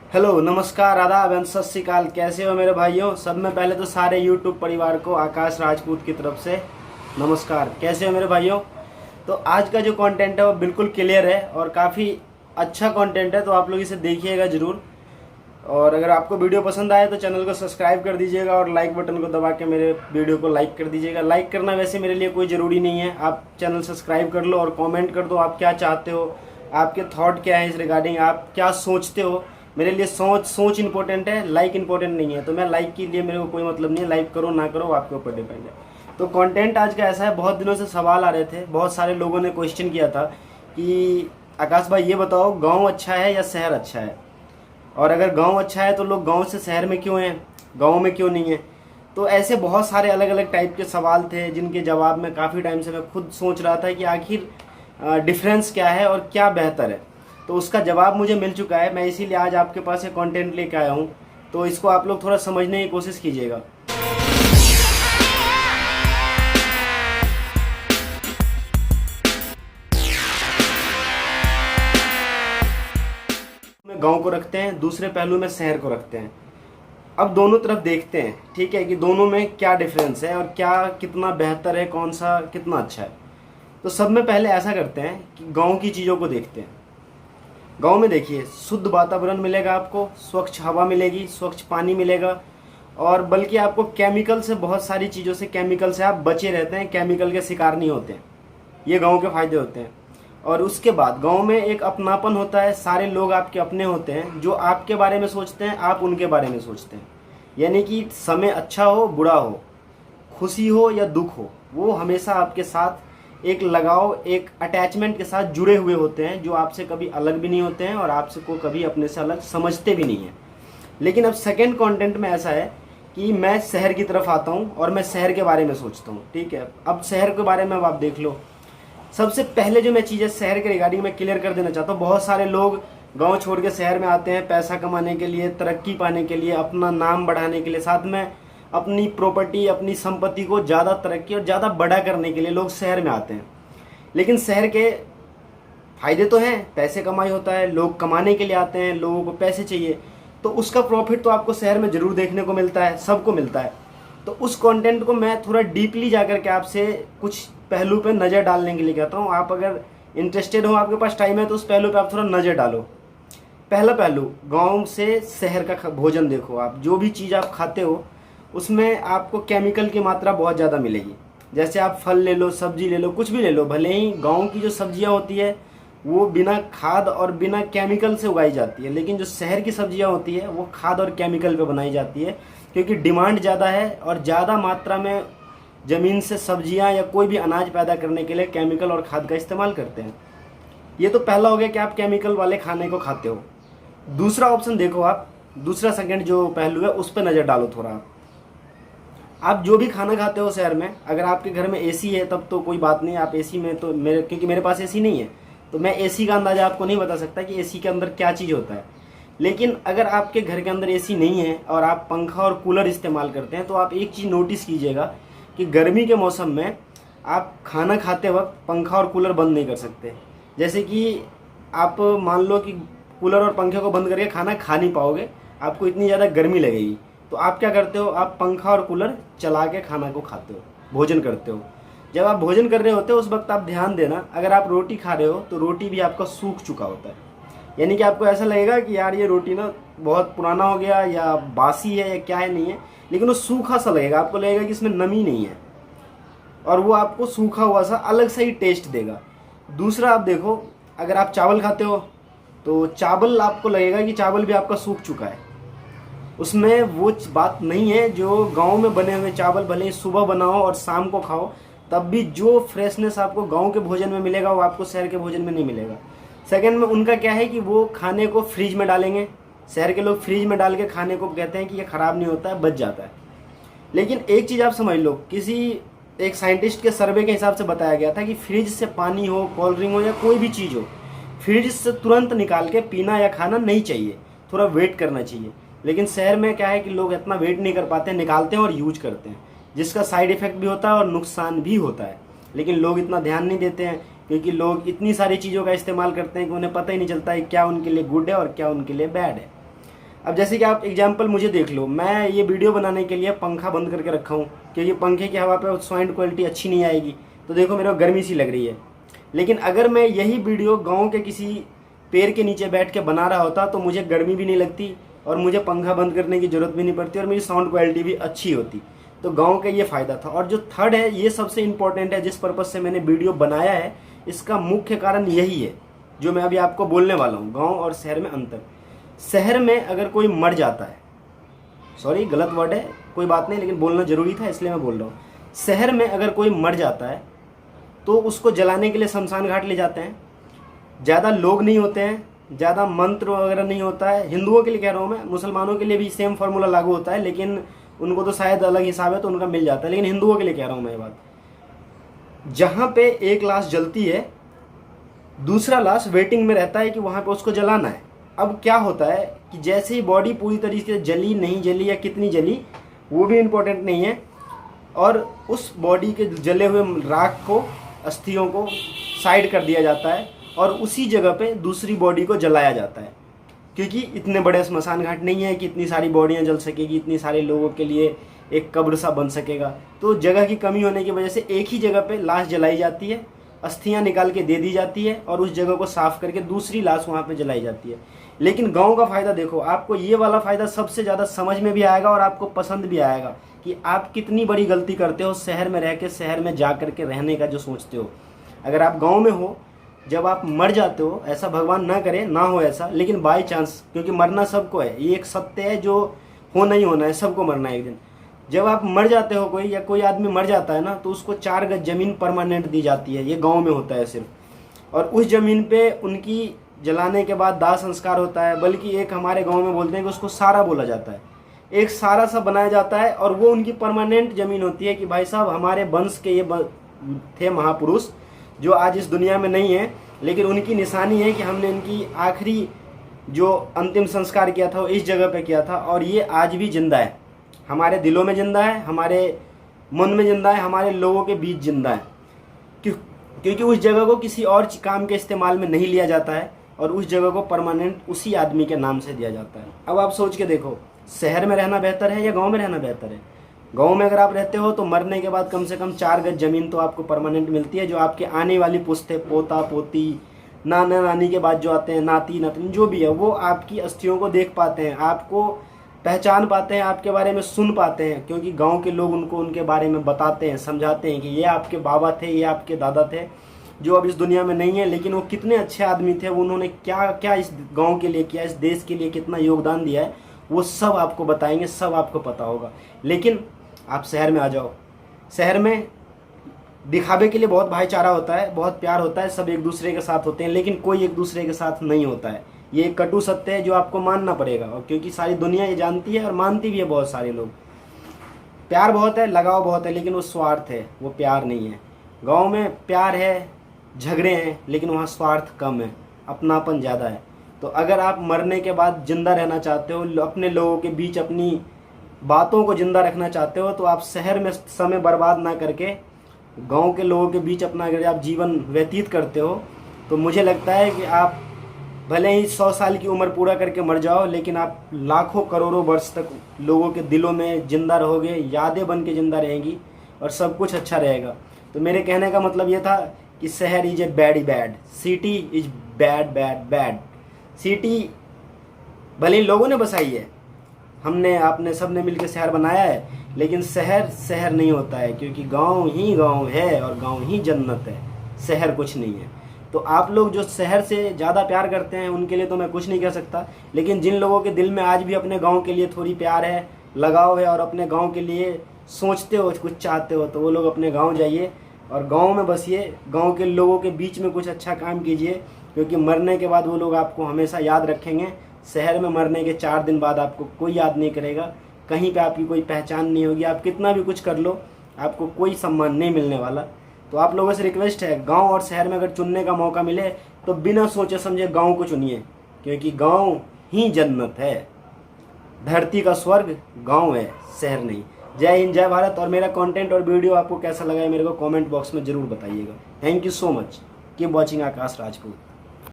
Hello, नमस्कार, आदाब and सत श्री अकाल। कैसे हो मेरे भाइयों? सब में पहले तो सारे यूट्यूब परिवार को आकाश राजपूत की तरफ से नमस्कार। कैसे हो मेरे भाइयों? तो आज का जो कंटेंट है वो बिल्कुल क्लियर है और काफ़ी अच्छा कंटेंट है, तो आप लोग इसे देखिएगा ज़रूर। और अगर आपको वीडियो पसंद आए तो चैनल को सब्सक्राइब कर दीजिएगा और लाइक बटन को दबा के मेरे वीडियो को लाइक कर दीजिएगा। लाइक करना वैसे मेरे लिए कोई ज़रूरी नहीं है, आप चैनल सब्सक्राइब कर लो और कमेंट कर दो आप क्या चाहते हो, आपके थॉट क्या है इस रिगार्डिंग, आप क्या सोचते हो। मेरे लिए सोच इंपॉर्टेंट है, लाइक इंपॉर्टेंट नहीं है। तो मैं लाइक के लिए मेरे को कोई मतलब नहीं है, लाइक करो ना करो आपके ऊपर डिपेंड है। तो कंटेंट आज का ऐसा है, बहुत दिनों से सवाल आ रहे थे, बहुत सारे लोगों ने क्वेश्चन किया था कि आकाश भाई ये बताओ गाँव अच्छा है या शहर अच्छा है, और अगर गांव अच्छा है तो लोग गांव से शहर में क्यों हैं, गांव में क्यों नहीं है। तो ऐसे बहुत सारे अलग अलग टाइप के सवाल थे जिनके जवाब में काफ़ी टाइम से मैं खुद सोच रहा था कि आखिर डिफरेंस क्या है और क्या बेहतर है। तो उसका जवाब मुझे मिल चुका है, मैं इसीलिए आज आपके पास एक कंटेंट लेके आया हूँ। तो इसको आप लोग थोड़ा समझने की कोशिश कीजिएगा। में गांव को रखते हैं, दूसरे पहलू में शहर को रखते हैं। अब दोनों तरफ देखते हैं, ठीक है, कि दोनों में क्या डिफरेंस है और क्या कितना बेहतर है, कौन सा कितना अच्छा है। तो सब में पहले ऐसा करते हैं कि गांव की चीज़ों को देखते हैं। गांव में देखिए शुद्ध वातावरण मिलेगा आपको, स्वच्छ हवा मिलेगी, स्वच्छ पानी मिलेगा, और बल्कि आपको केमिकल से, बहुत सारी चीज़ों से, केमिकल से आप बचे रहते हैं, केमिकल के शिकार नहीं होते हैं। ये गांव के फायदे होते हैं। और उसके बाद गांव में एक अपनापन होता है, सारे लोग आपके अपने होते हैं, जो आपके बारे में सोचते हैं आप उनके बारे में सोचते हैं। यानी कि समय अच्छा हो बुरा हो, खुशी हो या दुख हो, वो हमेशा आपके साथ एक लगाव, एक अटैचमेंट के साथ जुड़े हुए होते हैं, जो आपसे कभी अलग भी नहीं होते हैं और आपसे को कभी अपने से अलग समझते भी नहीं हैं। लेकिन अब सेकंड कंटेंट में ऐसा है कि मैं शहर की तरफ आता हूँ और मैं शहर के बारे में सोचता हूँ, ठीक है। अब शहर के बारे में अब आप देख लो। सबसे पहले जो मैं चीज़ें शहर के रिगार्डिंग में क्लियर कर देना चाहता हूँ, बहुत सारे लोग गांव छोड़ के शहर में आते हैं पैसा कमाने के लिए, तरक्की पाने के लिए, अपना नाम बढ़ाने के लिए, साथ में अपनी प्रॉपर्टी, अपनी संपत्ति को ज़्यादा तरक्की और ज़्यादा बड़ा करने के लिए लोग शहर में आते हैं। लेकिन शहर के फायदे तो हैं, पैसे कमाई होता है, लोग कमाने के लिए आते हैं, लोगों को पैसे चाहिए, तो उसका प्रॉफिट तो आपको शहर में ज़रूर देखने को मिलता है, सबको मिलता है। तो उस कंटेंट को मैं थोड़ा डीपली जाकर के आपसे कुछ पहलू पे नज़र डालने के लिए कहता हूँ। आप अगर इंटरेस्टेड हो, आपके पास टाइम है, तो उस पहलू पे आप थोड़ा नज़र डालो। पहला पहलू, गांव से शहर का भोजन देखो। आप जो भी चीज़ आप खाते हो उसमें आपको केमिकल की मात्रा बहुत ज़्यादा मिलेगी। जैसे आप फल ले लो, सब्जी ले लो, कुछ भी ले लो, भले ही गांव की जो सब्जियां होती है वो बिना खाद और बिना केमिकल से उगाई जाती है, लेकिन जो शहर की सब्जियां होती है वो खाद और केमिकल पे बनाई जाती है, क्योंकि डिमांड ज़्यादा है और ज़्यादा मात्रा में ज़मीन से सब्जियां या कोई भी अनाज पैदा करने के लिए केमिकल और खाद का इस्तेमाल करते हैं। ये तो पहला हो गया कि आप केमिकल वाले खाने को खाते हो। दूसरा ऑप्शन देखो, आप दूसरा सेकंड जो पहलू है उस पर नज़र डालो थोड़ा। आप जो भी खाना खाते हो शहर में, अगर आपके घर में एसी है तब तो कोई बात नहीं, आप एसी में तो क्योंकि मेरे पास एसी नहीं है तो मैं एसी का अंदाज़ा आपको नहीं बता सकता कि एसी के अंदर क्या चीज़ होता है। लेकिन अगर आपके घर के अंदर एसी नहीं है और आप पंखा और कूलर इस्तेमाल करते हैं, तो आप एक चीज़ नोटिस कीजिएगा कि गर्मी के मौसम में आप खाना खाते वक्त पंखा और कूलर बंद नहीं कर सकते। जैसे कि आप मान लो कि कूलर और पंखे को बंद करके खाना खा नहीं पाओगे, आपको इतनी ज़्यादा गर्मी लगेगी, तो आप क्या करते हो, आप पंखा और कूलर चला के खाना को खाते हो, भोजन करते हो। जब आप भोजन कर रहे होते हो उस वक्त आप ध्यान देना, अगर आप रोटी खा रहे हो तो रोटी भी आपका सूख चुका होता है। यानी कि आपको ऐसा लगेगा कि यार ये रोटी ना बहुत पुराना हो गया या बासी है या क्या है, नहीं है, लेकिन वो सूखा सा लगेगा, आपको लगेगा कि इसमें नमी नहीं है और वो आपको सूखा हुआ सा अलग सा ही टेस्ट देगा। दूसरा आप देखो, अगर आप चावल खाते हो तो चावल आपको लगेगा कि चावल भी आपका सूख चुका है, उसमें वो बात नहीं है। जो गांव में बने हुए चावल भले ही सुबह बनाओ और शाम को खाओ, तब भी जो फ्रेशनेस आपको गांव के भोजन में मिलेगा वो आपको शहर के भोजन में नहीं मिलेगा। सेकंड में उनका क्या है कि वो खाने को फ्रिज में डालेंगे। शहर के लोग फ्रिज में डाल के खाने को कहते हैं कि ये ख़राब नहीं होता है, बच जाता है। लेकिन एक चीज़ आप समझ लो, किसी एक साइंटिस्ट के सर्वे के हिसाब से बताया गया था कि फ्रिज से पानी हो, कोल्ड ड्रिंक हो या कोई भी चीज़ हो, फ्रिज से तुरंत निकाल के पीना या खाना नहीं चाहिए, थोड़ा वेट करना चाहिए। लेकिन शहर में क्या है कि लोग इतना वेट नहीं कर पाते, निकालते हैं और यूज करते हैं, जिसका साइड इफेक्ट भी होता है और नुकसान भी होता है। लेकिन लोग इतना ध्यान नहीं देते हैं, क्योंकि लोग इतनी सारी चीज़ों का इस्तेमाल करते हैं कि उन्हें पता ही नहीं चलता है क्या उनके लिए गुड है और क्या उनके लिए बैड है। अब जैसे कि आप एग्जाम्पल मुझे देख लो, मैं ये वीडियो बनाने के लिए पंखा बंद करके रखा हूँ क्योंकि पंखे की हवा पे साउंड क्वालिटी अच्छी नहीं आएगी, तो देखो मेरे को गर्मी सी लग रही है। लेकिन अगर मैं यही वीडियो गाँव के किसी पेड़ के नीचे बैठ के बना रहा होता तो मुझे गर्मी भी नहीं लगती और मुझे पंखा बंद करने की ज़रूरत भी नहीं पड़ती और मेरी साउंड क्वालिटी भी अच्छी होती। तो गांव का ये फ़ायदा था। और जो थर्ड है, ये सबसे इम्पोर्टेंट है, जिस पर्पज़ से मैंने वीडियो बनाया है, इसका मुख्य कारण यही है जो मैं अभी आपको बोलने वाला हूँ। गांव और शहर में अंतर। शहर में अगर कोई मर जाता है, सॉरी गलत वर्ड है, कोई बात नहीं, लेकिन बोलना ज़रूरी था इसलिए मैं बोल रहा हूँ। शहर में अगर कोई मर जाता है तो उसको जलाने के लिए शमशान घाट ले जाते हैं। ज़्यादा लोग नहीं होते हैं, ज़्यादा मंत्र वगैरह नहीं होता है। हिंदुओं के लिए कह रहा हूँ मैं, मुसलमानों के लिए भी सेम फार्मूला लागू होता है, लेकिन उनको तो शायद अलग हिसाब है तो उनका मिल जाता है, लेकिन हिंदुओं के लिए कह रहा हूँ मैं ये बात। जहाँ पे एक लाश जलती है, दूसरा लाश वेटिंग में रहता है कि वहाँ पे उसको जलाना है। अब क्या होता है कि जैसे ही बॉडी पूरी तरीके से जली, नहीं जली या कितनी जली वो भी इम्पोर्टेंट नहीं है, और उस बॉडी के जले हुए राख को, अस्थियों को साइड कर दिया जाता है और उसी जगह पे दूसरी बॉडी को जलाया जाता है। क्योंकि इतने बड़े स्मशान घाट नहीं है कि इतनी सारी बॉडियां जल सकेगी, इतनी सारे लोगों के लिए एक कब्र सा बन सकेगा। तो जगह की कमी होने की वजह से एक ही जगह पे लाश जलाई जाती है, अस्थियां निकाल के दे दी जाती है और उस जगह को साफ करके दूसरी लाश वहाँ पे जलाई जाती है। लेकिन गाँव का फ़ायदा देखो, आपको ये वाला फ़ायदा सबसे ज़्यादा समझ में भी आएगा और आपको पसंद भी आएगा कि आप कितनी बड़ी गलती करते हो शहर में रह के, शहर में जा कर के रहने का जो सोचते हो। अगर आप गाँव में हो, जब आप मर जाते हो, ऐसा भगवान ना करे ना हो ऐसा, लेकिन बाई चांस, क्योंकि मरना सबको है, ये एक सत्य है जो होना ही होना है, सबको मरना है एक दिन। जब आप मर जाते हो कोई, या कोई आदमी मर जाता है ना, तो उसको 4 गज ज़मीन परमानेंट दी जाती है। ये गांव में होता है सिर्फ। और उस ज़मीन पे उनकी जलाने के बाद दाह संस्कार होता है, बल्कि एक हमारे गाँव में बोलते हैं कि उसको सारा बोला जाता है। एक सारा सा बनाया जाता है और वो उनकी परमानेंट ज़मीन होती है कि भाई साहब हमारे वंश के ये थे महापुरुष जो आज इस दुनिया में नहीं है, लेकिन उनकी निशानी है कि हमने इनकी आखिरी जो अंतिम संस्कार किया था वो इस जगह पे किया था, और ये आज भी जिंदा है, हमारे दिलों में जिंदा है, हमारे मन में जिंदा है, हमारे लोगों के बीच जिंदा है। क्योंकि उस जगह को किसी और काम के इस्तेमाल में नहीं लिया जाता है और उस जगह को परमानेंट उसी आदमी के नाम से दिया जाता है। अब आप सोच के देखो, शहर में रहना बेहतर है या गाँव में रहना बेहतर है? गांव में अगर आप रहते हो तो मरने के बाद कम से कम 4 गज ज़मीन तो आपको परमानेंट मिलती है, जो आपके आने वाली पुश्ते, पोता पोती, नाना नानी के बाद जो आते हैं, नाती नातनी जो भी है, वो आपकी अस्थियों को देख पाते हैं, आपको पहचान पाते हैं, आपके बारे में सुन पाते हैं, क्योंकि गांव के लोग उनको उनके बारे में बताते हैं, समझाते हैं कि ये आपके बाबा थे, ये आपके दादा थे, जो अब इस दुनिया में नहीं है, लेकिन वो कितने अच्छे आदमी थे, उन्होंने क्या क्या इस गाँव के लिए किया, इस देश के लिए कितना योगदान दिया है, वो सब आपको बताएंगे, सब आपको पता होगा। लेकिन आप शहर में आ जाओ, शहर में दिखावे के लिए बहुत भाईचारा होता है, बहुत प्यार होता है, सब एक दूसरे के साथ होते हैं, लेकिन कोई एक दूसरे के साथ नहीं होता है। ये एक कटु सत्य है जो आपको मानना पड़ेगा, और क्योंकि सारी दुनिया ये जानती है और मानती भी है बहुत सारे लोग। प्यार बहुत है, लगाव बहुत है, लेकिन वो स्वार्थ है, वो प्यार नहीं है। गाँव में प्यार है, झगड़े हैं, लेकिन वहाँ स्वार्थ कम है, अपनापन ज़्यादा है। तो अगर आप मरने के बाद जिंदा रहना चाहते हो, अपने लोगों के बीच अपनी बातों को जिंदा रखना चाहते हो, तो आप शहर में समय बर्बाद ना करके गांव के लोगों के बीच अपना अगर आप जीवन व्यतीत करते हो, तो मुझे लगता है कि आप भले ही 100 साल की उम्र पूरा करके मर जाओ, लेकिन आप लाखों करोड़ों वर्ष तक लोगों के दिलों में जिंदा रहोगे, यादें बन के जिंदा रहेंगी और सब कुछ अच्छा रहेगा। तो मेरे कहने का मतलब ये था कि शहर is a bad bad, city is bad bad bad. City भले ही लोगों ने बसाई है, हमने आपने सब ने मिलकर शहर बनाया है, लेकिन शहर शहर नहीं होता है, क्योंकि गांव ही गांव है और गांव ही जन्नत है, शहर कुछ नहीं है। तो आप लोग जो शहर से ज़्यादा प्यार करते हैं उनके लिए तो मैं कुछ नहीं कह सकता, लेकिन जिन लोगों के दिल में आज भी अपने गांव के लिए थोड़ी प्यार है, लगाव है, और अपने गांव के लिए सोचते हो, कुछ चाहते हो, तो वो लोग अपने गाँव जाइए और गाँव में बसिए, गाँव के लोगों के बीच में कुछ अच्छा काम कीजिए, क्योंकि मरने के बाद वो लोग आपको हमेशा याद रखेंगे। शहर में मरने के 4 दिन बाद आपको कोई याद नहीं करेगा, कहीं पे आपकी कोई पहचान नहीं होगी, आप कितना भी कुछ कर लो आपको कोई सम्मान नहीं मिलने वाला। तो आप लोगों से रिक्वेस्ट है, गांव और शहर में अगर चुनने का मौका मिले तो बिना सोचे समझे गांव को चुनिए, क्योंकि गांव ही जन्नत है, धरती का स्वर्ग गांव है, शहर नहीं। जय हिंद, जय भारत। और मेरा कंटेंट और वीडियो आपको कैसा लगा है मेरे को कमेंट बॉक्स में ज़रूर बताइएगा। Thank you so much. Keep watching Akash Rajput.